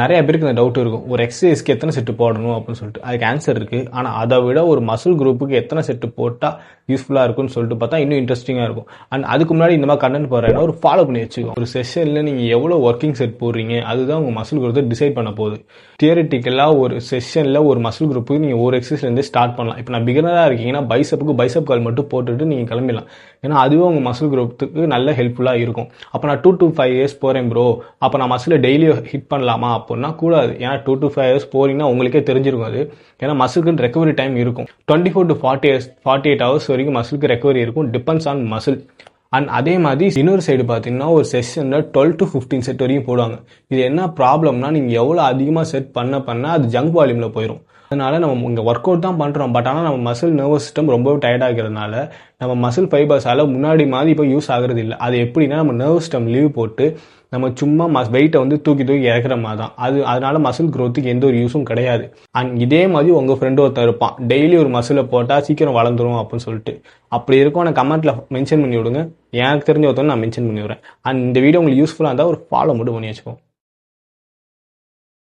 நிறைய பேருக்கு இந்த டவுட் இருக்கும். ஒரு எக்ஸசைஸ்க்கு எத்தனை செட் போடணும் அப்படின்னு சொல்லிட்டு. அதுக்கு ஆன்சர் இருக்கு. ஆனா அதை விட ஒரு மசில் குரூப்புக்கு எத்தனை செட் போட்டா யூஸ்ஃபுல்லா இருக்கும்னு சொல்லிட்டு பார்த்தா இன்னும் இன்ட்ரெஸ்டிங்கா இருக்கும். அண்ட் அதுக்கு முன்னாடி இந்த மாதிரி கண்டென்ட் போடுறேன்னா ஒரு ஃபாலோ பண்ணி வச்சுக்கோ. ஒரு செஷன்ல நீங்க எவ்வளவு ஒர்க்கிங் செட் போடுறீங்க அதுதான் உங்க மசில் குரூப் டிசைட் பண்ண போகுது. தியரிட்டிக்கலா ஒரு செஷன்ல ஒரு மசில் குரூப்புக்கு நீங்க ஒரு எக்ஸசைஸ்ல இருந்து ஸ்டார்ட் பண்ணலாம். இப்போ நான் பிகினரா இருக்கீங்கன்னா பைசப்புக்கு பைசப் கால் மட்டும் போட்டுட்டு நீங்க கிளம்பிடலாம். ஏன்னா அதுவே உங்க மசில் குரூப்புக்கு நல்ல ஹெல்ப்ஃபுல்லா இருக்கும். அப்ப நான் 2 to 5 இயர்ஸ் போறேன் ப்ரோ, அப்ப நான் மசில டெய்லி ஹிட் பண்ணலாமா அப்படின்னா கூடாது. ஏன்னா 2 to 5 இயர்ஸ் போறீங்கன்னா உங்களுக்கே தெரிஞ்சிருக்கும் அது. ஏன்னா மசிலுக்கு ரெக்கவரி டைம் இருக்கும். 24 to 48 ஹவர்ஸ் வரைக்கும் மசிலுக்கு ரெக்கவரி இருக்கும். Depends on muscle. அண்ட் அதே மாதிரி இன்னொரு சைடு பார்த்தீங்கன்னா ஒரு செஷன்ல 12 to 15 செட் வரைக்கும் போடுவாங்க. இது என்ன ப்ராப்ளம்னா நீங்க எவ்வளவு அதிகமா செட் பண்ண அது ஜங்க் வால்யூம்ல போயிடும். அதனால நம்ம இங்க ஒர்க் அவுட் தான் பண்றோம். பட் ஆனால் நம்ம மசில் நர்வஸ் சிஸ்டம் ரொம்பவே டயர்ட் ஆகிறதுனால நம்ம மசில் ஃபைபர்ஸால முன்னாடி மாதிரி இப்போ யூஸ் ஆகுறது இல்லை. அது எப்படின்னா நம்ம நர்வஸ் சிஸ்டம் லீவ் போட்டு நம்ம சும்மா வெயிட்டை வந்து தூக்கி இறக்குற மாதிரி தான். அதனால மசில் க்ரோத்துக்கு எந்த ஒரு யூஸும் கிடையாது. அண்ட் இதே மாதிரி உங்க ஃப்ரெண்டு ஒருத்தர் இருப்பான், டெய்லி ஒரு மசிலை போட்டா சீக்கிரம் வளர்ந்துரும் அப்படின்னு சொல்லிட்டு. அப்படி இருக்கும் நான் கமெண்ட்ல மென்ஷன் பண்ணி விடுங்க. எனக்கு தெரிஞ்ச ஒருத்தர் நான் மென்ஷன் பண்ணி விடுறேன். அண்ட் இந்த வீடியோ உங்களுக்கு யூஸ்ஃபுல்லாக இருந்தால் ஒரு ஃபாலோ மட்டும் பண்ணி வச்சுக்கோங்க.